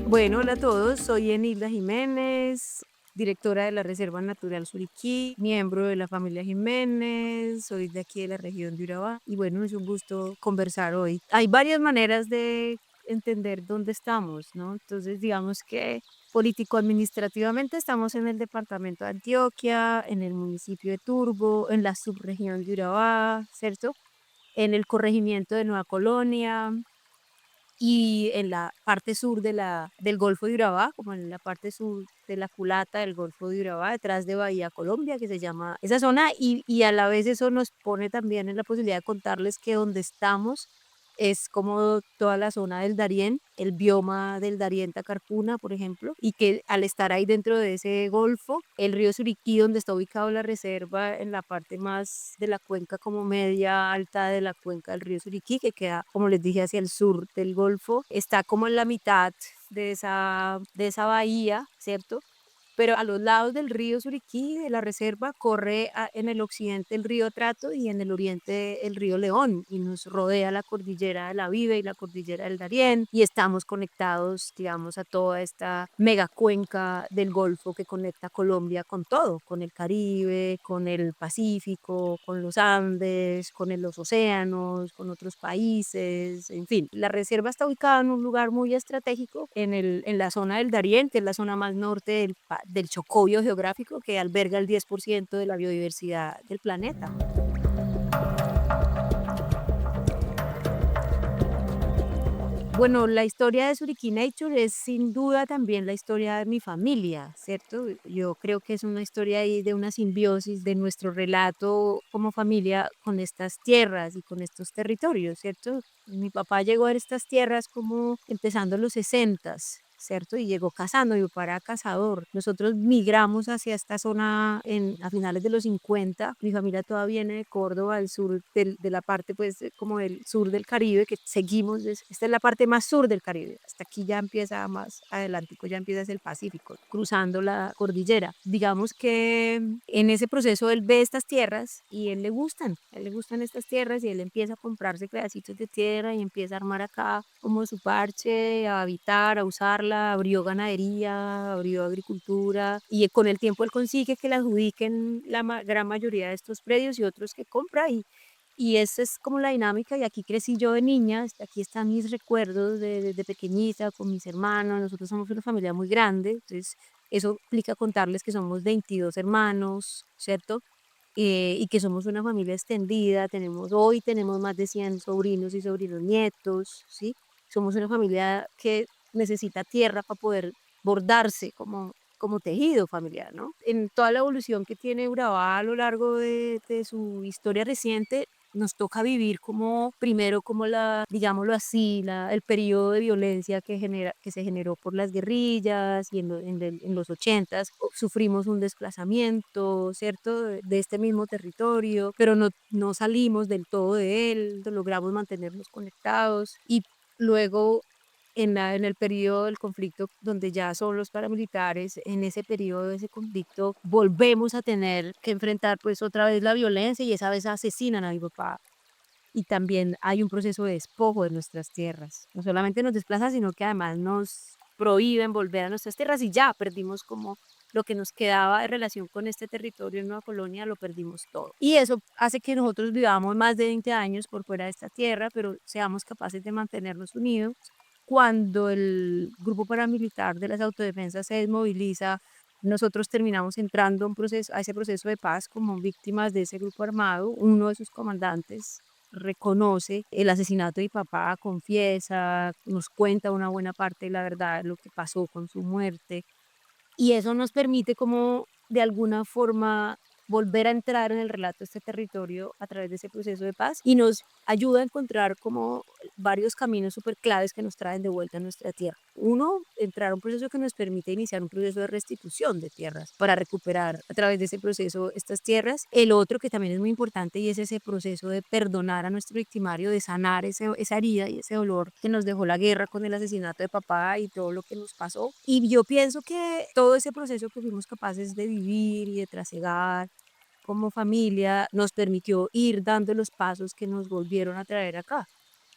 Bueno, hola a todos, soy Enilda Jiménez, directora de la Reserva Natural Suriquí, miembro de la familia Jiménez, soy de aquí de la región de Urabá y bueno, es un gusto conversar hoy. Hay varias maneras de entender dónde estamos, ¿no? Entonces, digamos que político-administrativamente estamos en el departamento de Antioquia, en el municipio de Turbo, en la subregión de Urabá, ¿cierto? En el corregimiento de Nueva Colonia, y en la parte sur del Golfo de Urabá, como en la parte sur de la culata del Golfo de Urabá, detrás de Bahía Colombia, que se llama esa zona, y a la vez eso nos pone también en la posibilidad de contarles que donde estamos es como toda la zona del Darién, el bioma del Darién Tacarpuna, por ejemplo, y que al estar ahí dentro de ese golfo, el río Suriquí, donde está ubicado la reserva, en la parte más de la cuenca como media alta de la cuenca del río Suriquí, que queda, como les dije, hacia el sur del golfo, está como en la mitad de esa bahía, ¿cierto? Pero a los lados del río Suriquí, de la reserva, corre en el occidente el río Trato y en el oriente el río León, y nos rodea la cordillera de la Vive y la cordillera del Darién, y estamos conectados, digamos, a toda esta mega cuenca del Golfo que conecta Colombia con todo, con el Caribe, con el Pacífico, con los Andes, con los océanos, con otros países, en fin. La reserva está ubicada en un lugar muy estratégico en la zona del Darién, que es la zona más norte del Chocobio geográfico, que alberga el 10% de la biodiversidad del planeta. Bueno, la historia de Suriki Nature es sin duda también la historia de mi familia, ¿cierto? Yo creo que es una historia ahí de una simbiosis de nuestro relato como familia con estas tierras y con estos territorios, ¿cierto? Mi papá llegó a estas tierras como empezando los 60, ¿cierto? Y llegó cazando, mi papá era cazador. Nosotros migramos hacia esta zona a finales de los 50. Mi familia toda viene de Córdoba, al sur de la parte, pues, como del sur del Caribe, que seguimos, esta es la parte más sur del Caribe. Hasta aquí ya empieza más adelantico, ya empieza es el Pacífico, cruzando la cordillera. Digamos que en ese proceso él ve estas tierras y él le gustan estas tierras y él empieza a comprarse pedacitos de tierra y empieza a armar acá como su parche, a habitar, a usarla, abrió ganadería, abrió agricultura y con el tiempo él consigue que le adjudiquen la gran mayoría de estos predios y otros que compra y esa es como la dinámica y aquí crecí yo de niña, aquí están mis recuerdos de pequeñita con mis hermanos, nosotros somos una familia muy grande, entonces eso implica contarles que somos 22 hermanos, ¿cierto? Y que somos una familia extendida, hoy tenemos más de 100 sobrinos y sobrinos nietos, ¿sí? Somos una familia que necesita tierra para poder bordarse como tejido familiar, ¿no? En toda la evolución que tiene Urabá a lo largo de su historia reciente, nos toca vivir como, primero como digámoslo así, el periodo de violencia que se generó por las guerrillas y en los 80 sufrimos un desplazamiento, ¿cierto? De este mismo territorio, pero no salimos del todo de él, logramos mantenernos conectados y luego en el periodo del conflicto donde ya son los paramilitares, en ese periodo de ese conflicto volvemos a tener que enfrentar pues otra vez la violencia y esa vez asesinan a mi papá. Y también hay un proceso de despojo de nuestras tierras. No solamente nos desplazan, sino que además nos prohíben volver a nuestras tierras y ya perdimos como lo que nos quedaba de relación con este territorio en Nueva Colonia, lo perdimos todo. Y eso hace que nosotros vivamos más de 20 años por fuera de esta tierra, pero seamos capaces de mantenernos unidos. Cuando el grupo paramilitar de las autodefensas se desmoviliza, nosotros terminamos entrando a ese proceso de paz como víctimas de ese grupo armado. Uno de sus comandantes reconoce el asesinato de mi papá, confiesa, nos cuenta una buena parte de la verdad, lo que pasó con su muerte. Y eso nos permite como de alguna forma volver a entrar en el relato de este territorio a través de ese proceso de paz y nos ayuda a encontrar como varios caminos súper claves que nos traen de vuelta a nuestra tierra. Uno, entrar a un proceso que nos permite iniciar un proceso de restitución de tierras para recuperar a través de ese proceso estas tierras. El otro que también es muy importante y es ese proceso de perdonar a nuestro victimario, de sanar esa herida y ese dolor que nos dejó la guerra con el asesinato de papá y todo lo que nos pasó. Y yo pienso que todo ese proceso que fuimos capaces de vivir y de trasegar como familia nos permitió ir dando los pasos que nos volvieron a traer acá.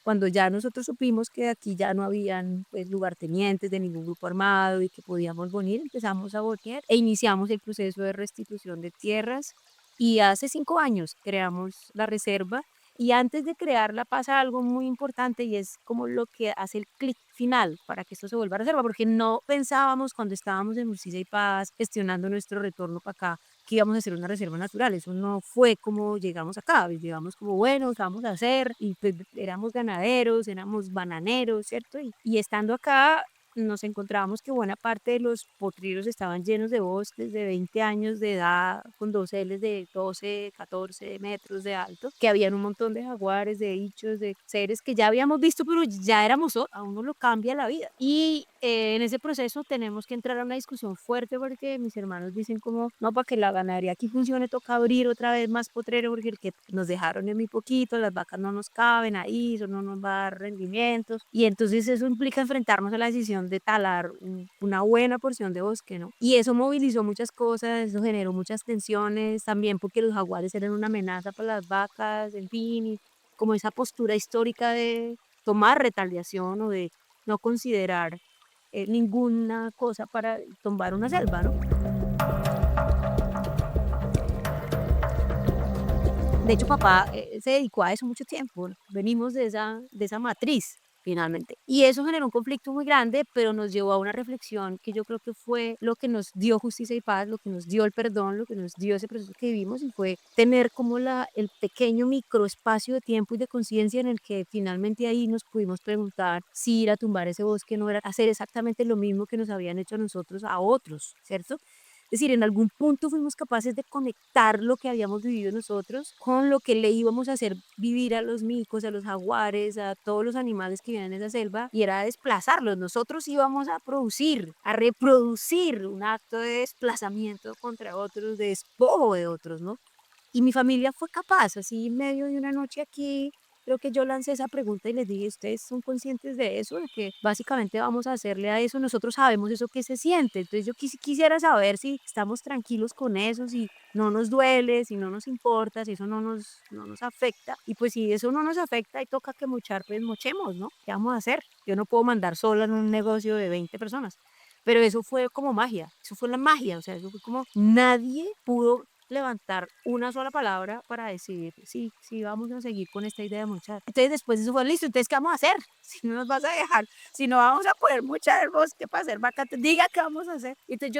Cuando ya nosotros supimos que aquí ya no habían pues lugartenientes de ningún grupo armado y que podíamos venir, empezamos a botear e iniciamos el proceso de restitución de tierras y hace 5 años creamos la reserva y antes de crearla pasa algo muy importante y es como lo que hace el clic final para que esto se vuelva reserva, porque no pensábamos cuando estábamos en Justicia y Paz gestionando nuestro retorno para acá que íbamos a hacer una reserva natural. Eso no fue como llegamos acá, llegamos como, bueno, ¿qué vamos a hacer? Y pues éramos ganaderos, éramos bananeros, ¿cierto? Y estando acá nos encontrábamos que buena parte de los potreros estaban llenos de bosques de 20 años de edad, con doseles de 12, 14 metros de alto, que habían un montón de jaguares, de bichos, de seres que ya habíamos visto, pero ya éramos, a uno lo cambia la vida. Y en ese proceso tenemos que entrar a una discusión fuerte porque mis hermanos dicen como, no, para que la ganadería aquí funcione toca abrir otra vez más potrero porque el que nos dejaron es muy poquito, las vacas no nos caben ahí, eso no nos va a dar rendimientos. Y entonces eso implica enfrentarnos a la decisión de talar una buena porción de bosque, ¿no? Y eso movilizó muchas cosas, eso generó muchas tensiones, también porque los jaguares eran una amenaza para las vacas, en fin, y como esa postura histórica de tomar retaliación o de no considerar ninguna cosa para tumbar una selva, ¿no? De hecho, papá se dedicó a eso mucho tiempo. Venimos de esa matriz, finalmente. Y eso generó un conflicto muy grande, pero nos llevó a una reflexión que yo creo que fue lo que nos dio justicia y paz, lo que nos dio el perdón, lo que nos dio ese proceso que vivimos y fue tener como el pequeño microespacio de tiempo y de conciencia en el que finalmente ahí nos pudimos preguntar si ir a tumbar ese bosque no era hacer exactamente lo mismo que nos habían hecho a nosotros, a otros, ¿cierto? Es decir, en algún punto fuimos capaces de conectar lo que habíamos vivido nosotros con lo que le íbamos a hacer vivir a los micos, a los jaguares, a todos los animales que viven en esa selva, y era desplazarlos. Nosotros íbamos a producir, a reproducir un acto de desplazamiento contra otros, de despojo de otros, ¿no? Y mi familia fue capaz, así en medio de una noche aquí, creo que yo lancé esa pregunta y les dije, ¿ustedes son conscientes de eso? De que básicamente vamos a hacerle a eso, nosotros sabemos eso que se siente. Entonces yo quisiera saber si estamos tranquilos con eso, si no nos duele, si no nos importa, si eso no nos afecta. Y pues si eso no nos afecta y toca que mochar, pues mochemos, ¿no? ¿Qué vamos a hacer? Yo no puedo mandar sola en un negocio de 20 personas. Pero eso fue como magia, eso fue la magia, o sea, eso fue como nadie pudo levantar una sola palabra para decir, sí, sí, vamos a seguir con esta idea de mochar. Entonces después eso fue listo, entonces ¿qué vamos a hacer? Si no nos vas a dejar, si no vamos a poder mochar el bosque para hacer vacantes, diga qué vamos a hacer. Entonces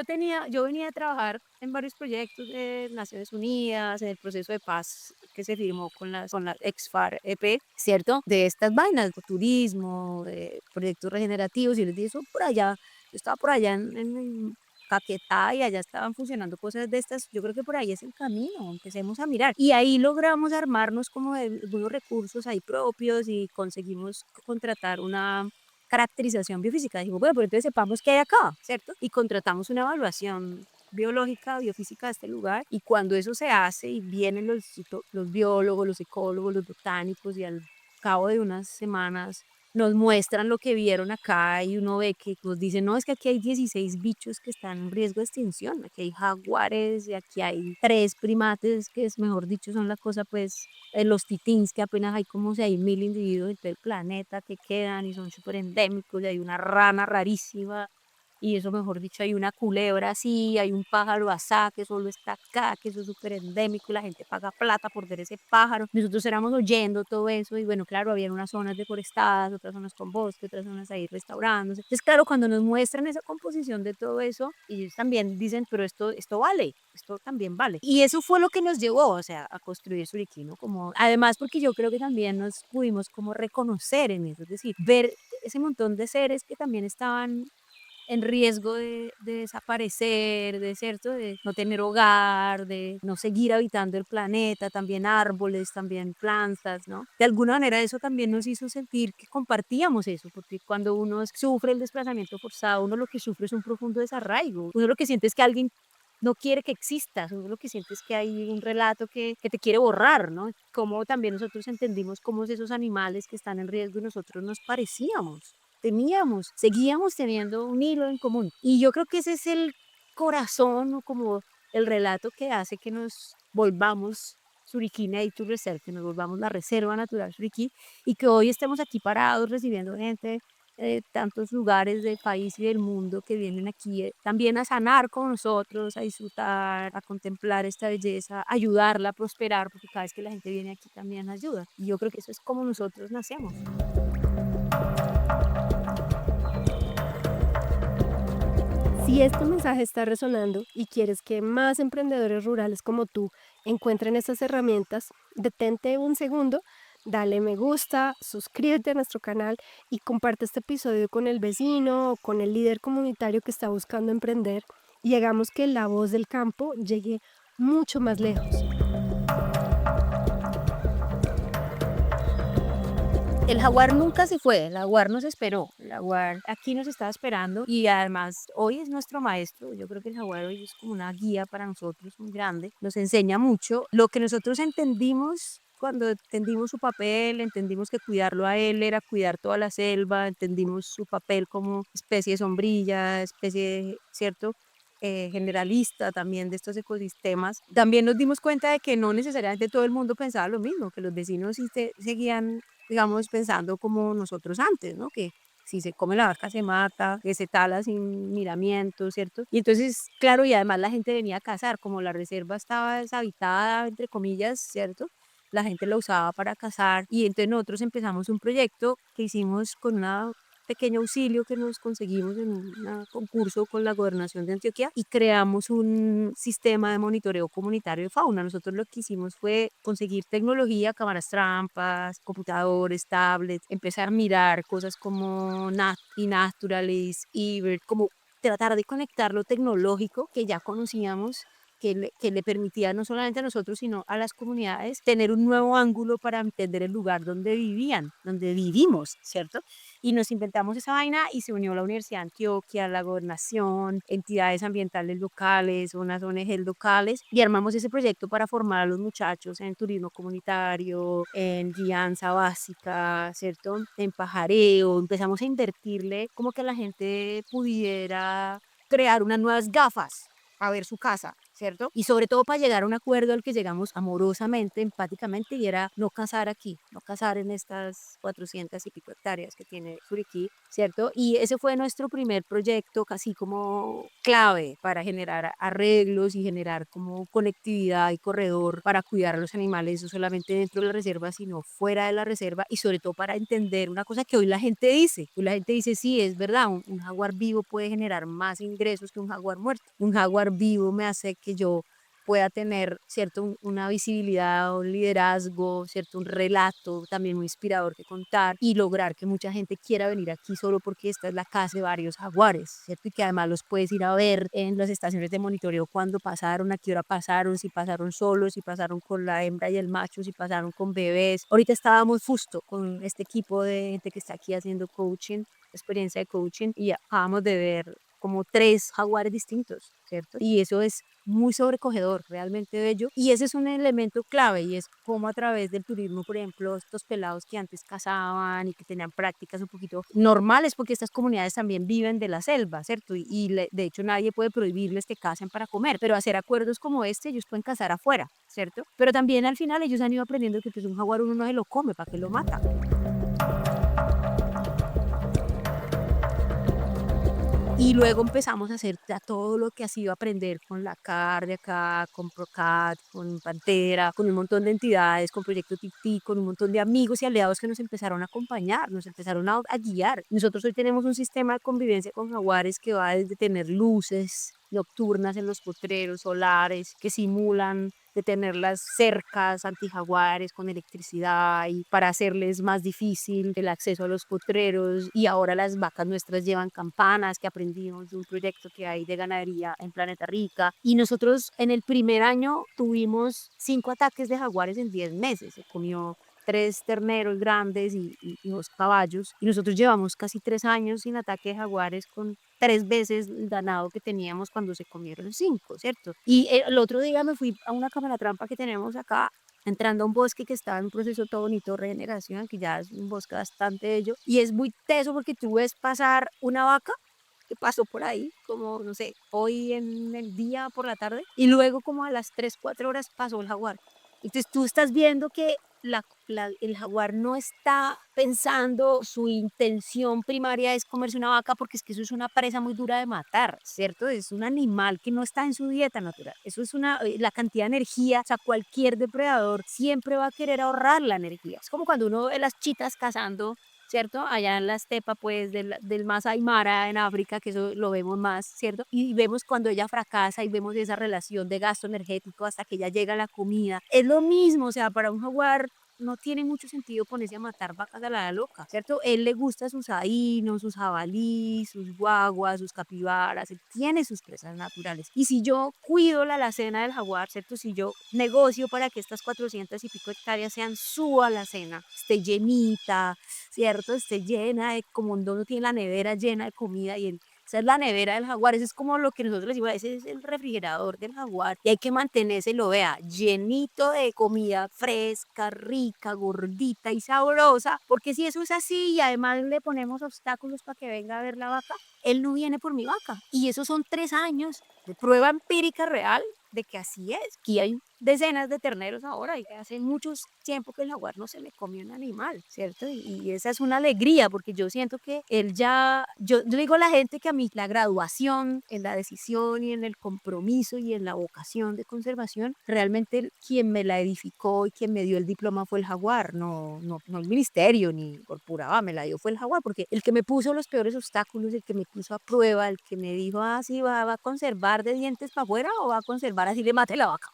yo venía a trabajar en varios proyectos de Naciones Unidas, en el proceso de paz que se firmó con la ex-FARC-EP, ¿cierto? De estas vainas, de turismo, de proyectos regenerativos, y les dije eso por allá, yo estaba por allá en Caquetá y allá estaban funcionando cosas de estas, yo creo que por ahí es el camino, empecemos a mirar. Y ahí logramos armarnos como de algunos recursos ahí propios y conseguimos contratar una caracterización biofísica. Dijimos, bueno, pero entonces sepamos qué hay acá, ¿cierto? Y contratamos una evaluación biológica, biofísica de este lugar, y cuando eso se hace y vienen los biólogos, los ecólogos, los botánicos, y al cabo de unas semanas nos muestran lo que vieron acá y uno ve que nos dicen, no, es que aquí hay 16 bichos que están en riesgo de extinción, aquí hay jaguares y aquí hay 3 primates que es mejor dicho son la cosa pues los titins que apenas hay como 6.000 individuos en todo el planeta que quedan y son súper endémicos y hay una rana rarísima y eso, mejor dicho, hay una culebra así, hay un pájaro asá que solo está acá, que eso es súper endémico y la gente paga plata por ver ese pájaro. Nosotros éramos oyendo todo eso y bueno, claro, había unas zonas deforestadas, otras zonas con bosque, otras zonas ahí restaurándose. Entonces, claro, cuando nos muestran esa composición de todo eso, ellos también dicen, pero esto vale, esto también vale. Y eso fue lo que nos llevó, o sea, a construir Suriquí, ¿no? Como, además, porque yo creo que también nos pudimos como reconocer en eso, es decir, ver ese montón de seres que también estaban en riesgo de desaparecer, de cierto, de no tener hogar, de no seguir habitando el planeta, también árboles, también plantas, ¿no? De alguna manera eso también nos hizo sentir que compartíamos eso, porque cuando uno sufre el desplazamiento forzado, uno lo que sufre es un profundo desarraigo, uno lo que siente es que alguien no quiere que existas, uno lo que siente es que hay un relato que te quiere borrar, ¿no? Como también nosotros entendimos cómo esos animales que están en riesgo y nosotros nos parecíamos seguíamos teniendo un hilo en común. Y yo creo que ese es el corazón o como el relato que hace que nos volvamos Suriquí Nature Reserve, que nos volvamos la Reserva Natural Suriquí y que hoy estemos aquí parados recibiendo gente de tantos lugares del país y del mundo que vienen aquí también a sanar con nosotros, a disfrutar, a contemplar esta belleza, a ayudarla a prosperar, porque cada vez que la gente viene aquí también ayuda. Y yo creo que eso es como nosotros nacemos. Si este mensaje está resonando y quieres que más emprendedores rurales como tú encuentren estas herramientas, detente un segundo, dale me gusta, suscríbete a nuestro canal y comparte este episodio con el vecino o con el líder comunitario que está buscando emprender y hagamos que la voz del campo llegue mucho más lejos. El jaguar nunca se fue, el jaguar nos esperó, el jaguar aquí nos estaba esperando y además hoy es nuestro maestro. Yo creo que el jaguar hoy es como una guía para nosotros muy grande, nos enseña mucho. Lo que nosotros entendimos cuando entendimos su papel, entendimos que cuidarlo a él era cuidar toda la selva, entendimos su papel como especie de sombrilla, especie, ¿cierto? Generalista también de estos ecosistemas. También nos dimos cuenta de que no necesariamente todo el mundo pensaba lo mismo, que los vecinos sí seguían, digamos, pensando como nosotros antes, ¿no? Que si se come la vaca se mata, que se tala sin miramiento, ¿cierto? Y entonces, claro, y además la gente venía a cazar, como la reserva estaba deshabitada, entre comillas, ¿cierto? La gente la usaba para cazar y entonces nosotros empezamos un proyecto que hicimos con una pequeño auxilio que nos conseguimos en un concurso con la gobernación de Antioquia y creamos un sistema de monitoreo comunitario de fauna. Nosotros lo que hicimos fue conseguir tecnología, cámaras trampas, computadores, tablets, empezar a mirar cosas como iNaturalis, eBird, como tratar de conectar lo tecnológico que ya conocíamos que le permitía no solamente a nosotros, sino a las comunidades tener un nuevo ángulo para entender el lugar donde vivían, donde vivimos, ¿cierto? Y nos inventamos esa vaina y se unió la Universidad de Antioquia, la gobernación, entidades ambientales locales, unas ONG locales y armamos ese proyecto para formar a los muchachos en turismo comunitario, en guianza básica, ¿cierto? En pajareo, empezamos a invertirle como que la gente pudiera crear unas nuevas gafas a ver su casa, ¿cierto? Y sobre todo para llegar a un acuerdo al que llegamos amorosamente, empáticamente, y era no cazar aquí, no cazar en estas 400 y pico hectáreas que tiene Suriquí, ¿cierto? Y ese fue nuestro primer proyecto casi como clave para generar arreglos y generar como conectividad y corredor para cuidar a los animales, no solamente dentro de la reserva, sino fuera de la reserva y sobre todo para entender una cosa que hoy la gente dice. Hoy la gente dice, sí, es verdad, un jaguar vivo puede generar más ingresos que un jaguar muerto. Un jaguar vivo me hace que yo pueda tener, ¿cierto? Una visibilidad, un liderazgo, ¿cierto? Un relato también muy inspirador que contar y lograr que mucha gente quiera venir aquí solo porque esta es la casa de varios jaguares, ¿cierto? Y que además los puedes ir a ver en las estaciones de monitoreo cuando pasaron, a qué hora pasaron, si pasaron solos, si pasaron con la hembra y el macho, si pasaron con bebés. Ahorita estábamos justo con este equipo de gente que está aquí haciendo coaching, experiencia de coaching, y acabamos de ver como 3 jaguares distintos, ¿cierto? Y eso es muy sobrecogedor, realmente bello. Y ese es un elemento clave y es como a través del turismo, por ejemplo, estos pelados que antes cazaban y que tenían prácticas un poquito normales, porque estas comunidades también viven de la selva, ¿cierto? De hecho nadie puede prohibirles que cacen para comer, pero hacer acuerdos como este, ellos pueden cazar afuera, ¿cierto? Pero también al final ellos han ido aprendiendo que pues, un jaguar uno no se lo come, ¿para qué lo mata? Y luego empezamos a hacer ya todo lo que ha sido aprender con la CAR de acá, con PROCAT, con Pantera, con un montón de entidades, con Proyecto Ticti, con un montón de amigos y aliados que nos empezaron a acompañar, nos empezaron a guiar. Nosotros hoy tenemos un sistema de convivencia con jaguares que va desde tener luces nocturnas en los potreros solares que simulan de tener las cercas antijaguares con electricidad y para hacerles más difícil el acceso a los potreros. Y ahora las vacas nuestras llevan campanas que aprendimos de un proyecto que hay de ganadería en Planeta Rica. Y nosotros en el primer año tuvimos 5 ataques de jaguares en 10 meses. Se comió 3 terneros grandes y 2 caballos. Y nosotros llevamos casi 3 años sin ataque de jaguares con 3 veces el ganado que teníamos cuando se comieron 5, ¿cierto? Y el otro día me fui a una cámara trampa que tenemos acá, entrando a un bosque que está en un proceso todo bonito de regeneración, que ya es un bosque bastante bello, y es muy teso porque tú ves pasar una vaca que pasó por ahí, como, no sé, hoy en el día por la tarde, y luego como a las 3, 4 horas pasó el jaguar. Entonces tú estás viendo que el jaguar no está pensando, su intención primaria es comerse una vaca porque es que eso es una presa muy dura de matar, ¿cierto? Es un animal que no está en su dieta natural. Eso es la cantidad de energía, o sea, cualquier depredador siempre va a querer ahorrar la energía. Es como cuando uno ve las chitas cazando, ¿cierto? Allá en la estepa, pues, del Masai Mara en África, que eso lo vemos más, ¿cierto? Y vemos cuando ella fracasa y vemos esa relación de gasto energético hasta que ya llega la comida. Es lo mismo, o sea, para un jaguar no tiene mucho sentido ponerse a matar vacas a la loca, ¿cierto? Él le gusta sus ainos, sus jabalí, sus guaguas, sus capibaras, él tiene sus presas naturales. Y si yo cuido la alacena del jaguar, ¿cierto? Si yo negocio para que estas 400 y pico hectáreas sean su alacena, esté llenita, ¿cierto? Esté llena de, como uno tiene la nevera llena de comida y esa es la nevera del jaguar, eso es como lo que nosotros decimos, ese es el refrigerador del jaguar y hay que mantenerse, lo vea, llenito de comida fresca, rica, gordita y sabrosa, porque si eso es así y además le ponemos obstáculos para que venga a ver la vaca, él no viene por mi vaca. Y esos son 3 años de prueba empírica real de que así es. Aquí hay decenas de terneros ahora y hace mucho tiempo que el jaguar no se le come un animal, ¿cierto? Y esa es una alegría porque yo siento que él ya, yo digo a la gente que a mí la graduación en la decisión y en el compromiso y en la vocación de conservación, realmente quien me la edificó y quien me dio el diploma fue el jaguar, no el ministerio ni Corpuraba, me la dio fue el jaguar, porque el que me puso los peores obstáculos, el que me puso a prueba, el que me dijo, ah, sí, va a conservar de dientes para afuera o va a conservar así le mate la vaca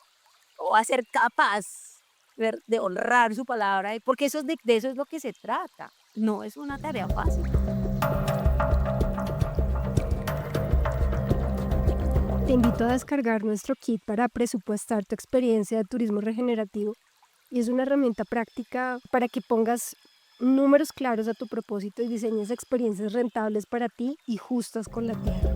o a ser capaz de honrar su palabra, porque de eso es lo que se trata. No es una tarea fácil. Te invito a descargar nuestro kit para presupuestar tu experiencia de turismo regenerativo y es una herramienta práctica para que pongas números claros a tu propósito y diseñes experiencias rentables para ti y justas con la tierra.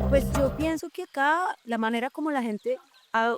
Pues yo pienso que acá la manera como la gente ha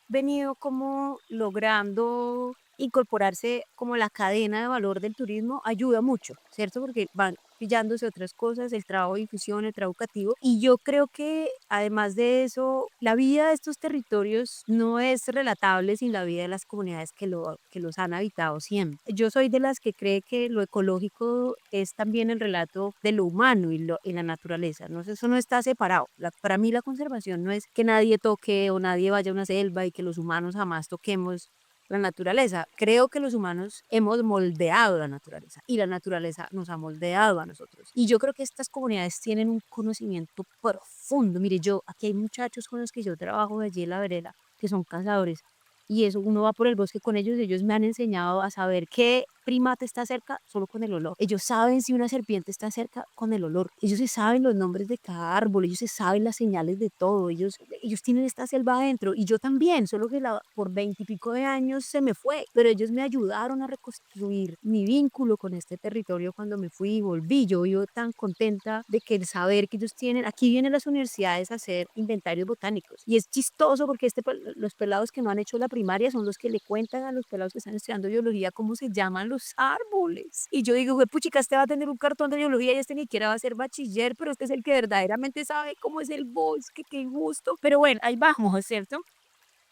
venido como logrando incorporarse como la cadena de valor del turismo ayuda mucho, ¿cierto? Porque van pillándose otras cosas, el trabajo de difusión, el trabajo educativo. Y yo creo que además de eso, la vida de estos territorios no es relatable sin la vida de las comunidades que los han habitado siempre. Yo soy de las que cree que lo ecológico es también el relato de lo humano y la naturaleza, ¿no? Eso no está separado. Para mí la conservación no es que nadie toque o nadie vaya a una selva y que los humanos jamás toquemos la naturaleza. Creo que los humanos hemos moldeado la naturaleza y la naturaleza nos ha moldeado a nosotros. Y yo creo que estas comunidades tienen un conocimiento profundo. Mire, aquí hay muchachos con los que yo trabajo de allí en la vereda que son cazadores y eso uno va por el bosque con ellos y ellos me han enseñado a saber qué primate está cerca solo con el olor. Ellos saben si una serpiente está cerca con el olor. Ellos se saben los nombres de cada árbol, ellos se saben las señales de todo. Ellos tienen esta selva adentro y yo también, solo que por 20 y pico de años se me fue, pero ellos me ayudaron a reconstruir mi vínculo con este territorio cuando me fui y volví. Yo vivo tan contenta de que el saber que ellos tienen, aquí vienen las universidades a hacer inventarios botánicos y es chistoso porque los pelados que no han hecho la primaria son los que le cuentan a los pelados que están estudiando biología cómo se llaman los árboles. Y yo digo, puchica, este va a tener un cartón de biología y este ni siquiera va a ser bachiller, pero este es el que verdaderamente sabe cómo es el bosque, qué injusto. Pero bueno, ahí vamos, ¿cierto?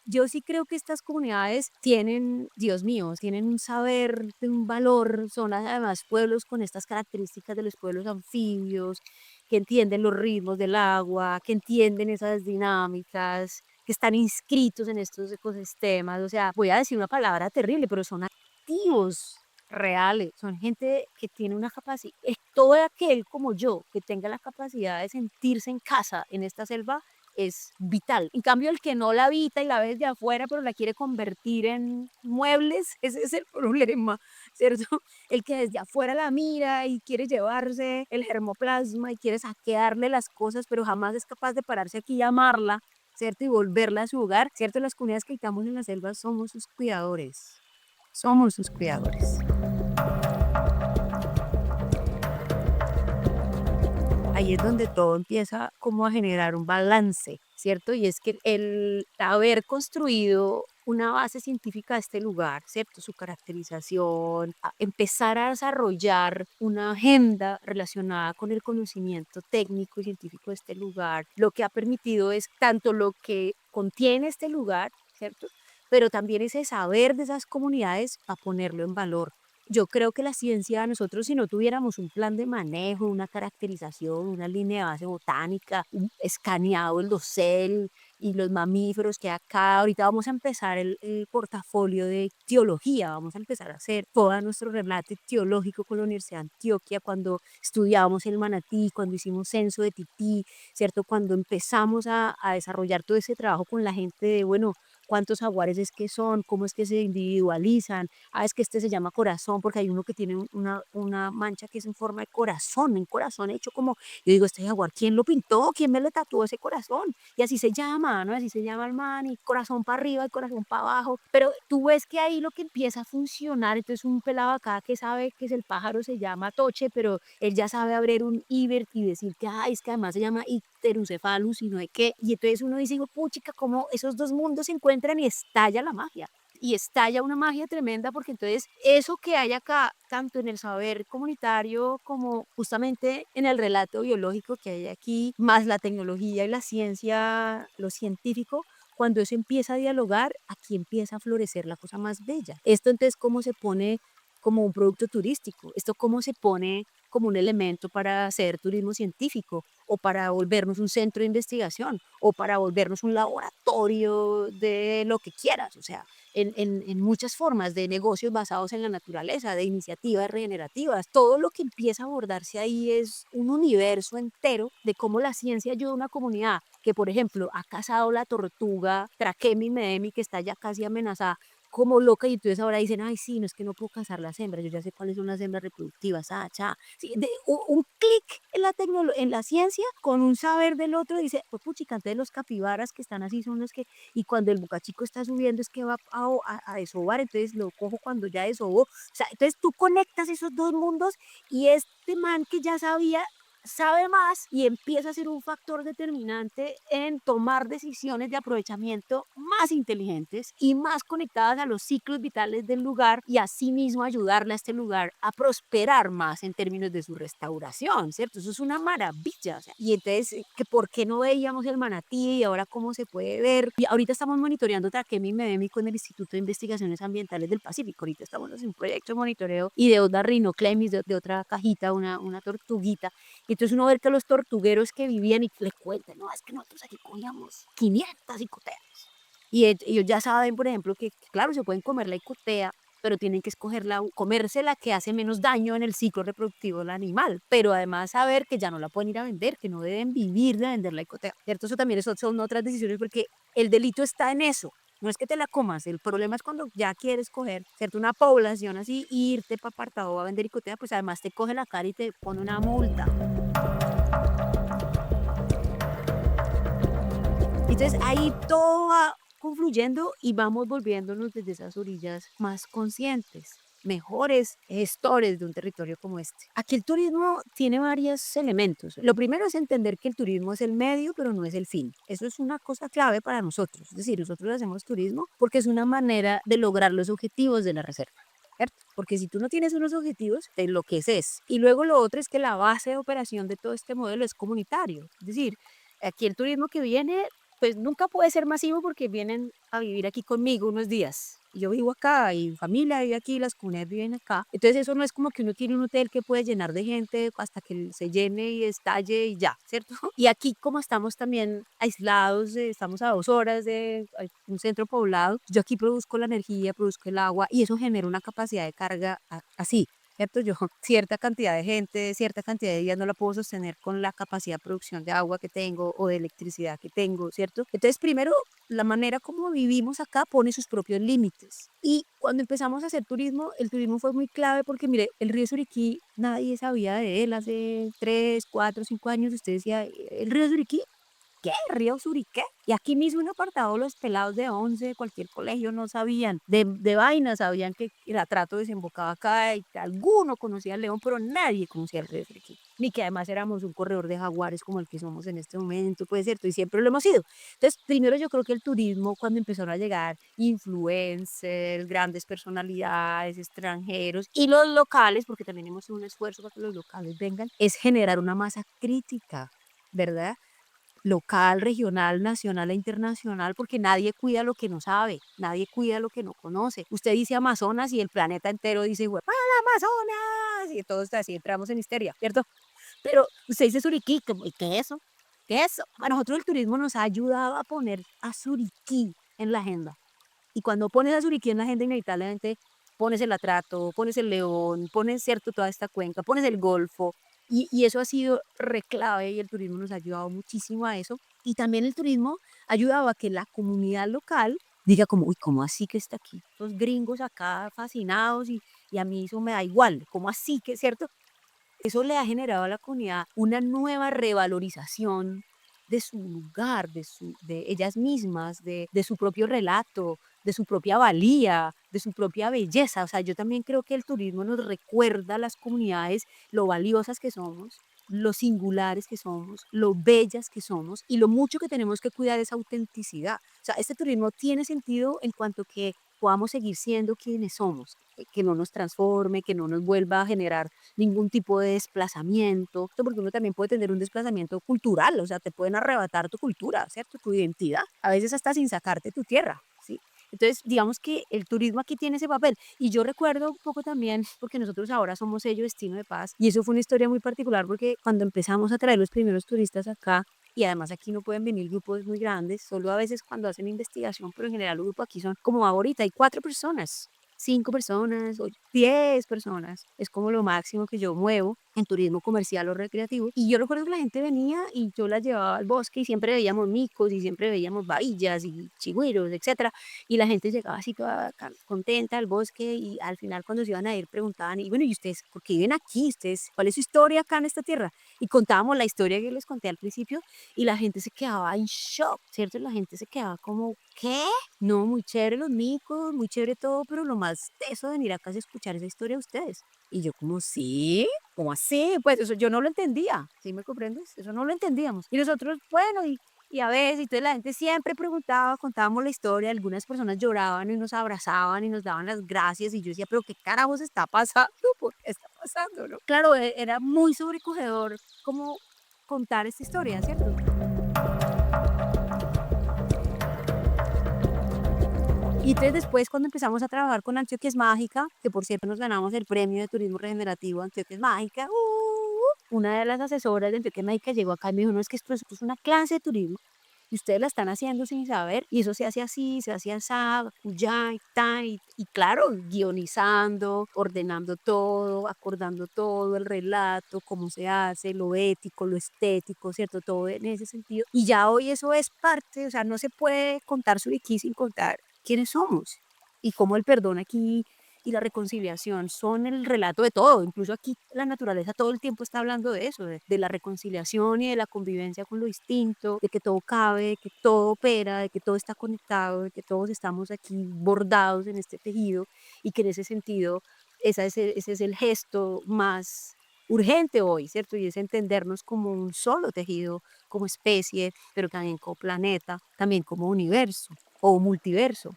Yo sí creo que estas comunidades tienen, Dios mío, tienen un saber, un valor, son además pueblos con estas características de los pueblos anfibios, que entienden los ritmos del agua, que entienden esas dinámicas, que están inscritos en estos ecosistemas. O sea, voy a decir una palabra terrible, pero son activos reales, son gente que tiene una capacidad, es todo aquel como yo que tenga la capacidad de sentirse en casa en esta selva es vital. En cambio, el que no la habita y la ve desde afuera, pero la quiere convertir en muebles, ese es el problema, ¿cierto? El que desde afuera la mira y quiere llevarse el germoplasma y quiere saquearle las cosas, pero jamás es capaz de pararse aquí y amarla, ¿cierto? Y volverla a su hogar, ¿cierto? Las comunidades que habitamos en la selva somos sus cuidadores. Somos sus cuidadores. Ahí es donde todo empieza como a generar un balance, ¿cierto? Y es que el haber construido una base científica de este lugar, ¿cierto? Su caracterización, empezar a desarrollar una agenda relacionada con el conocimiento técnico y científico de este lugar, lo que ha permitido es tanto lo que contiene este lugar, ¿cierto? Pero también ese saber de esas comunidades a ponerlo en valor. Yo creo que la ciencia, nosotros si no tuviéramos un plan de manejo, una caracterización, una línea de base botánica, un escaneado el dosel y los mamíferos que acá, ahorita vamos a empezar el portafolio de teología, vamos a empezar a hacer todo nuestro relato teológico con la Universidad de Antioquia, cuando estudiábamos el manatí, cuando hicimos censo de tití, ¿cierto? Cuando empezamos a desarrollar todo ese trabajo con la gente de, bueno, cuántos jaguares es que son, cómo es que se individualizan, es que este se llama corazón porque hay uno que tiene una mancha que es en forma de corazón, un corazón hecho como, yo digo, este jaguar, ¿quién lo pintó? ¿Quién me le tatuó ese corazón? Y así se llama, ¿no? Así se llama el man, y corazón para arriba y corazón para abajo. Pero tú ves que ahí lo que empieza a funcionar, entonces un pelado acá que sabe que es el pájaro se llama Toche, pero él ya sabe abrir un Ibert y decir que, es que además se llama Icterucephalus y no hay qué. Y entonces uno dice, puchica, cómo esos dos mundos se encuentran y estalla la magia y estalla una magia tremenda porque entonces eso que hay acá, tanto en el saber comunitario como justamente en el relato biológico que hay aquí, más la tecnología y la ciencia, lo científico, cuando eso empieza a dialogar, aquí empieza a florecer la cosa más bella. Esto entonces cómo se pone como un producto turístico, esto cómo se pone como un elemento para hacer turismo científico o para volvernos un centro de investigación o para volvernos un laboratorio de lo que quieras, o sea, en muchas formas de negocios basados en la naturaleza, de iniciativas regenerativas. Todo lo que empieza a abordarse ahí es un universo entero de cómo la ciencia ayuda a una comunidad que, por ejemplo, ha cazado la tortuga Trachemia medemi, que está ya casi amenazada, como loca, y entonces ahora dicen, ay, sí, no es que no puedo cazar las hembras, yo ya sé cuáles son las hembras reproductivas, cha. Sí, un clic en en la ciencia con un saber del otro, dice, pues puchica, entonces los capibaras que están así son los que, y cuando el bocachico está subiendo es que va a desovar, entonces lo cojo cuando ya desobó. O sea, entonces tú conectas esos dos mundos y este man que ya sabía sabe más y empieza a ser un factor determinante en tomar decisiones de aprovechamiento más inteligentes y más conectadas a los ciclos vitales del lugar y asimismo ayudarle a este lugar a prosperar más en términos de su restauración, ¿cierto? Eso es una maravilla. O sea, y entonces, que ¿por qué no veíamos el manatí y ahora cómo se puede ver? Y ahorita estamos monitoreando Trachemia medemi con el Instituto de Investigaciones Ambientales del Pacífico. Ahorita estamos haciendo un proyecto de monitoreo y de otra rhinoclemis, de otra cajita, una tortuguita, y entonces uno ve que los tortugueros que vivían y le cuentan, no, es que nosotros aquí cogíamos 500 icoteas. Y ellos ya saben, por ejemplo, que claro, se pueden comer la icotea, pero tienen que escogerla, comerse la que hace menos daño en el ciclo reproductivo del animal, pero además saber que ya no la pueden ir a vender, que no deben vivir de vender la icotea, ¿cierto? Eso también son otras decisiones porque el delito está en eso. No es que te la comas, el problema es cuando ya quieres coger, ¿cierto? Una población así, irte para apartado a vender icotea, pues además te coge la cara y te pone una multa. Entonces ahí todo va confluyendo y vamos volviéndonos desde esas orillas más conscientes, mejores gestores de un territorio como este. Aquí el turismo tiene varios elementos. Lo primero es entender que el turismo es el medio, pero no es el fin. Eso es una cosa clave para nosotros. Es decir, nosotros hacemos turismo porque es una manera de lograr los objetivos de la reserva. ¿Cierto? Porque si tú no tienes unos objetivos, te enloqueces. Y luego lo otro es que la base de operación de todo este modelo es comunitario. Es decir, aquí el turismo que viene pues nunca puede ser masivo porque vienen a vivir aquí conmigo unos días. Y yo vivo acá y mi familia vive aquí, las comunidades viven acá. Entonces eso no es como que uno tiene un hotel que puede llenar de gente hasta que se llene y estalle y ya, ¿cierto? Y aquí como estamos también aislados, estamos a 2 horas de un centro poblado, yo aquí produzco la energía, produzco el agua y eso genera una capacidad de carga así. ¿Cierto? Yo cierta cantidad de gente, cierta cantidad de días no la puedo sostener con la capacidad de producción de agua que tengo o de electricidad que tengo, ¿cierto? Entonces, primero, la manera como vivimos acá pone sus propios límites. Y cuando empezamos a hacer turismo, el turismo fue muy clave porque, mire, el río Suriquí, nadie sabía de él hace 3, 4, 5 años. Usted decía, el río Suriquí, ¿qué? ¿Río Suriqué? Y aquí mismo en apartado los pelados de 11 de cualquier colegio no sabían de vainas, sabían que el atrato desembocaba acá y que alguno conocía al León, pero nadie conocía el río Suriquí. ni que además éramos un corredor de jaguares como el que somos en este momento, puede ser, y siempre lo hemos sido. Entonces, primero yo creo que el turismo, cuando empezaron a llegar influencers, grandes personalidades, extranjeros y los locales, porque también hemos hecho un esfuerzo para que los locales vengan, es generar una masa crítica, ¿verdad? Local, regional, nacional e internacional, porque nadie cuida lo que no sabe, nadie cuida lo que no conoce. Usted dice Amazonas y el planeta entero dice, ¡para Amazonas! Y todos así entramos en histeria, ¿cierto? Pero usted dice Suriquí, como, ¿y qué es eso? ¿Qué es eso? A nosotros el turismo nos ha ayudado a poner a Suriquí en la agenda. Y cuando pones a Suriquí en la agenda, inevitablemente pones el Atrato, pones el León, pones, cierto, toda esta cuenca, pones el Golfo, y eso ha sido reclave y el turismo nos ha ayudado muchísimo a eso. Y también el turismo ha ayudado a que la comunidad local diga como, uy, ¿cómo así que está aquí? Los gringos acá fascinados y a mí eso me da igual, ¿cómo así que, cierto? Eso le ha generado a la comunidad una nueva revalorización de su lugar, de ellas mismas, de su propio relato, de su propia valía, de su propia belleza. O sea, yo también creo que el turismo nos recuerda a las comunidades lo valiosas que somos, lo singulares que somos, lo bellas que somos y lo mucho que tenemos que cuidar esa autenticidad. O sea, este turismo tiene sentido en cuanto que podamos seguir siendo quienes somos, que no nos transforme, que no nos vuelva a generar ningún tipo de desplazamiento, porque uno también puede tener un desplazamiento cultural, o sea, te pueden arrebatar tu cultura, ¿cierto? Tu identidad, a veces hasta sin sacarte tu tierra, ¿sí? Entonces, digamos que el turismo aquí tiene ese papel. Y yo recuerdo un poco también, porque nosotros ahora somos sello destino de paz, y eso fue una historia muy particular porque cuando empezamos a traer los primeros turistas acá, y además aquí no pueden venir grupos muy grandes, solo a veces cuando hacen investigación, pero en general los grupos aquí son como ahorita, hay 4 personas, 5 personas o 10 personas. Es como lo máximo que yo muevo en turismo comercial o recreativo. Y yo recuerdo que la gente venía y yo la llevaba al bosque y siempre veíamos micos y siempre veíamos babillas y chigüiros, etcétera. Y la gente llegaba así toda contenta al bosque y al final cuando se iban a ir preguntaban, y bueno, ¿y ustedes por qué viven aquí? ¿Ustedes, cuál es su historia acá en esta tierra? Y contábamos la historia que les conté al principio y la gente se quedaba en shock, ¿cierto? La gente se quedaba como, ¿qué? No, muy chévere los micos, muy chévere todo, pero lo más teso de venir acá es escuchar esa historia de ustedes. Y yo como, ¿sí? ¿Cómo así? Pues eso yo no lo entendía, ¿sí me comprendes? Eso no lo entendíamos. Y nosotros, bueno, y a veces, y entonces la gente siempre preguntaba, contábamos la historia, algunas personas lloraban y nos abrazaban y nos daban las gracias, y yo decía, pero ¿qué carajos está pasando? ¿Por qué está pasando? ¿No? Claro, era muy sobrecogedor como contar esta historia, ¿cierto? Y entonces después cuando empezamos a trabajar con Antioquia es Mágica, que por cierto nos ganamos el premio de turismo regenerativo Antioquia es Mágica, una de las asesoras de Antioquia es Mágica llegó acá y me dijo, no, es que esto es una clase de turismo y ustedes la están haciendo sin saber, y eso se hace así, se hace así, ya y tal, y claro, guionizando, ordenando todo, acordando todo, el relato, cómo se hace, lo ético, lo estético, ¿cierto? Todo en ese sentido. Y ya hoy eso es parte, o sea, no se puede contar Suriquí sin contar quiénes somos y cómo el perdón aquí y la reconciliación son el relato de todo. Incluso aquí la naturaleza todo el tiempo está hablando de eso, de la reconciliación y de la convivencia con lo distinto, de que todo cabe, de que todo opera, de que todo está conectado, de que todos estamos aquí bordados en este tejido, y que en ese sentido ese es el gesto más urgente hoy, ¿cierto? Y es entendernos como un solo tejido, como especie, pero también como planeta, también como universo o multiverso.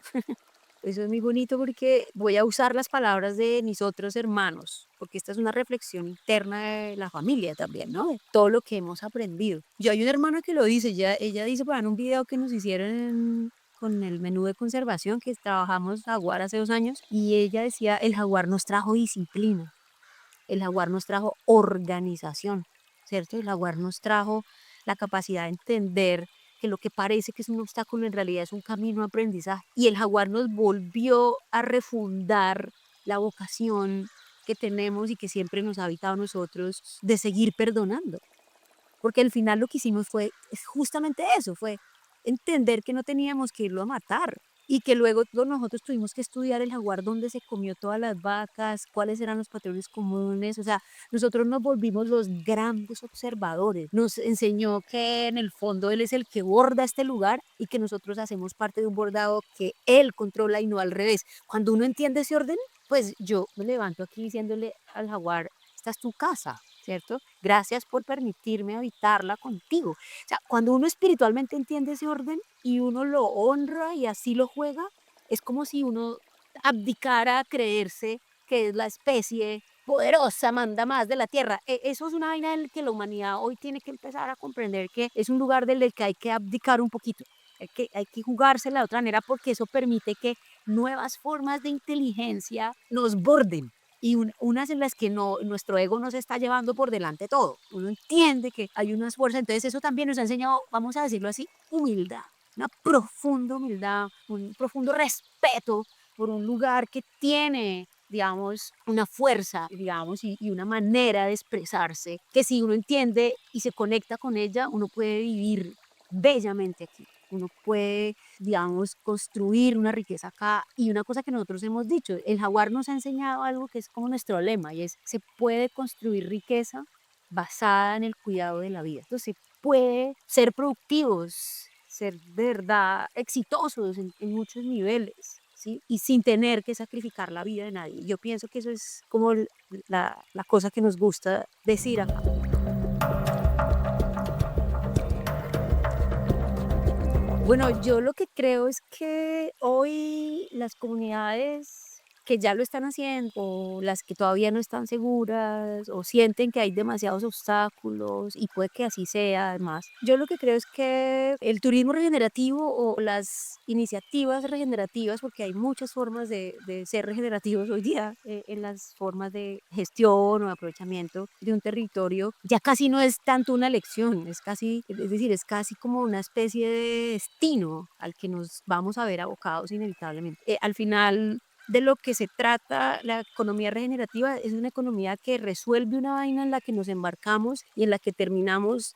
Eso es muy bonito porque voy a usar las palabras de mis otros hermanos, porque esta es una reflexión interna de la familia también, ¿no? De todo lo que hemos aprendido. Yo hay una hermana que lo dice, ella dice por ahí en un video que nos hicieron con el menú de conservación que trabajamos Jaguar hace 2 años, y ella decía, el Jaguar nos trajo disciplina, el Jaguar nos trajo organización, ¿cierto? El Jaguar nos trajo la capacidad de entender que lo que parece que es un obstáculo en realidad es un camino de aprendizaje. Y el Jaguar nos volvió a refundar la vocación que tenemos y que siempre nos ha habitado a nosotros de seguir perdonando. Porque al final lo que hicimos fue es justamente eso, fue entender que no teníamos que irlo a matar, y que luego todos nosotros tuvimos que estudiar el jaguar, dónde se comió todas las vacas, cuáles eran los patrones comunes. O sea, nosotros nos volvimos los grandes observadores. Nos enseñó que en el fondo él es el que borda este lugar y que nosotros hacemos parte de un bordado que él controla y no al revés. Cuando uno entiende ese orden, pues yo me levanto aquí diciéndole al jaguar, esta es tu casa, ¿cierto? Gracias por permitirme habitarla contigo. O sea, cuando uno espiritualmente entiende ese orden y uno lo honra y así lo juega, es como si uno abdicara a creerse que es la especie poderosa, manda más de la tierra. Eso es una vaina en la que la humanidad hoy tiene que empezar a comprender que es un lugar del que hay que abdicar un poquito. Hay que jugársela de otra manera porque eso permite que nuevas formas de inteligencia nos borden y unas en las que no, nuestro ego nos está llevando por delante todo. Uno entiende que hay unas fuerzas, entonces eso también nos ha enseñado, vamos a decirlo así, humildad, una profunda humildad, un profundo respeto por un lugar que tiene, digamos, una fuerza, digamos, y una manera de expresarse, que si uno entiende y se conecta con ella, uno puede vivir bellamente aquí. Uno puede, digamos, construir una riqueza acá. Y una cosa que nosotros hemos dicho, el jaguar nos ha enseñado algo que es como nuestro lema, y es, se puede construir riqueza basada en el cuidado de la vida. Entonces, se puede ser productivos, ser de verdad exitosos en muchos niveles, ¿sí? Y sin tener que sacrificar la vida de nadie. Yo pienso que eso es como la cosa que nos gusta decir acá. Bueno, yo lo que creo es que hoy las comunidades que ya lo están haciendo, o las que todavía no están seguras, o sienten que hay demasiados obstáculos, y puede que así sea además. Yo lo que creo es que el turismo regenerativo o las iniciativas regenerativas, porque hay muchas formas de ser regenerativos hoy día, en las formas de gestión o aprovechamiento de un territorio, ya casi no es tanto una elección, es casi, es decir, es casi como una especie de destino al que nos vamos a ver abocados inevitablemente. Al final de lo que se trata la economía regenerativa es una economía que resuelve una vaina en la que nos embarcamos y en la que terminamos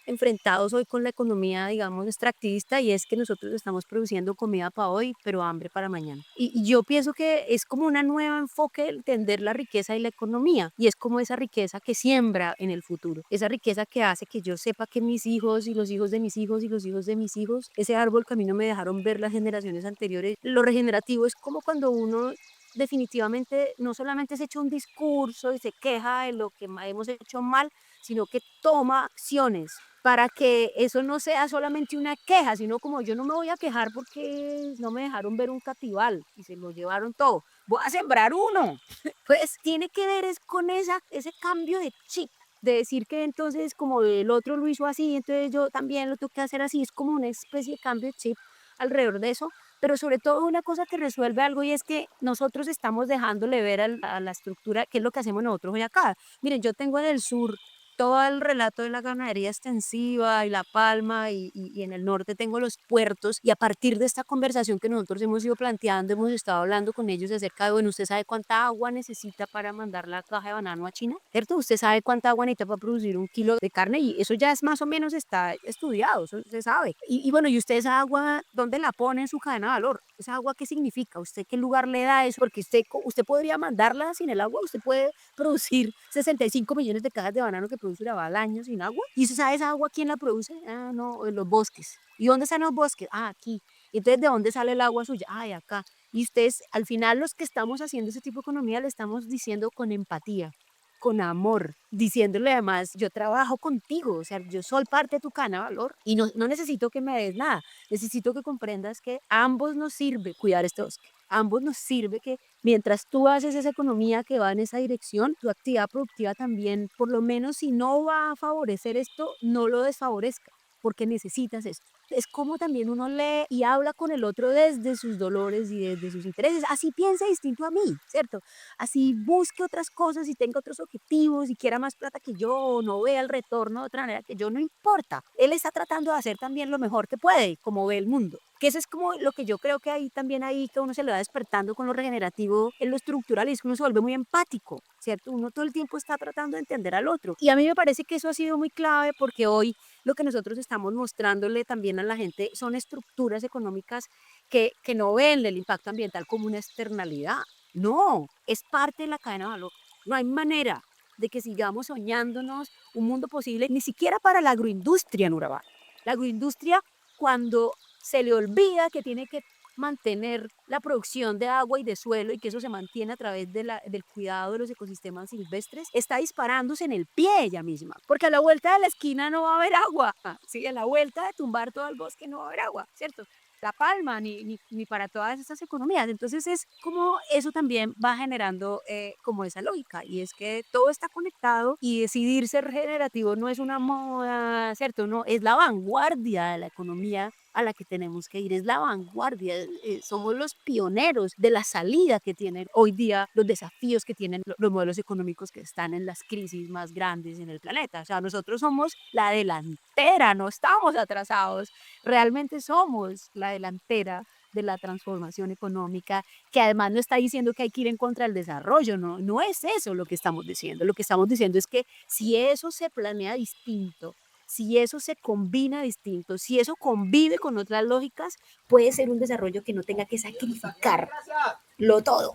enfrentados hoy con la economía, digamos, extractivista, y es que nosotros estamos produciendo comida para hoy, pero hambre para mañana. Y yo pienso que es como una nueva enfoque de entender la riqueza y la economía, y es como esa riqueza que siembra en el futuro, esa riqueza que hace que yo sepa que mis hijos y los hijos de mis hijos y los hijos de mis hijos, ese árbol que a mí no me dejaron ver las generaciones anteriores. Lo regenerativo es como cuando uno definitivamente no solamente se echa un discurso y se queja de lo que hemos hecho mal, sino que toma acciones para que eso no sea solamente una queja, sino como yo no me voy a quejar porque no me dejaron ver un catival y se lo llevaron todo. Voy a sembrar uno. Pues tiene que ver es con ese cambio de chip, de decir que entonces como el otro lo hizo así, entonces yo también lo tengo que hacer así. Es como una especie de cambio de chip alrededor de eso, pero sobre todo una cosa que resuelve algo, y es que nosotros estamos dejándole ver a la estructura qué es lo que hacemos nosotros hoy acá. Miren, yo tengo en el sur todo el relato de la ganadería extensiva y la palma, y en el norte tengo los puertos, y a partir de esta conversación que nosotros hemos ido planteando, hemos estado hablando con ellos acerca de, bueno, ¿usted sabe cuánta agua necesita para mandar la caja de banano a China? ¿Cierto? ¿Usted sabe cuánta agua necesita para producir un kilo de carne? Y eso ya es más o menos está estudiado, eso se sabe. Y bueno, ¿y usted esa agua dónde la pone en su cadena de valor? ¿Esa agua qué significa? ¿Usted qué lugar le da eso? Porque usted podría mandarla sin el agua, usted puede producir 65 millones de cajas de banano que produce Urabá al año sin agua. ¿Y usted sabe esa agua quién la produce? Ah, no, en los bosques. ¿Y dónde están los bosques? Ah, aquí. ¿Y entonces de dónde sale el agua suya? Ah, de acá. Y ustedes, al final, los que estamos haciendo ese tipo de economía, le estamos diciendo con empatía, con amor, diciéndole además, yo trabajo contigo, o sea, yo soy parte de tu cadena de valor y no necesito que me des nada, necesito que comprendas que a ambos nos sirve cuidar este bosque, a ambos nos sirve que mientras tú haces esa economía que va en esa dirección, tu actividad productiva también, por lo menos si no va a favorecer esto, no lo desfavorezca, porque necesitas esto. Es como también uno lee y habla con el otro desde sus dolores y desde sus intereses, así piensa distinto a mí, ¿cierto? Así busque otras cosas y tenga otros objetivos y quiera más plata que yo, o no vea el retorno de otra manera que yo, no importa. Él está tratando de hacer también lo mejor que puede, como ve el mundo. Que eso es como lo que yo creo que hay también ahí, que uno se le va despertando con lo regenerativo en lo estructural, y es que uno se vuelve muy empático, ¿cierto? Uno todo el tiempo está tratando de entender al otro. Y a mí me parece que eso ha sido muy clave, porque hoy lo que nosotros estamos mostrándole también a la gente son estructuras económicas que no ven el impacto ambiental como una externalidad. No, es parte de la cadena de valor. No hay manera de que sigamos soñándonos un mundo posible, ni siquiera para la agroindustria en Urabá. La agroindustria, cuando se le olvida que tiene que mantener la producción de agua y de suelo y que eso se mantiene a través del cuidado de los ecosistemas silvestres, está disparándose en el pie ella misma, porque a la vuelta de la esquina no va a haber agua, ¿sí? A la vuelta de tumbar todo el bosque no va a haber agua, ¿cierto? La palma, ni para todas estas economías. Entonces es como eso también va generando como esa lógica y es que todo está conectado y decidir ser regenerativo no es una moda, ¿cierto? No, es la vanguardia de la economía a la que tenemos que ir, es la vanguardia, somos los pioneros de la salida que tienen hoy día los desafíos que tienen los modelos económicos que están en las crisis más grandes en el planeta. O sea, nosotros somos la delantera, no estamos atrasados, realmente somos la delantera de la transformación económica, que además no está diciendo que hay que ir en contra del desarrollo, no, no es eso lo que estamos diciendo es que si eso se planea distinto, si eso se combina distinto, si eso convive con otras lógicas, puede ser un desarrollo que no tenga que sacrificarlo todo.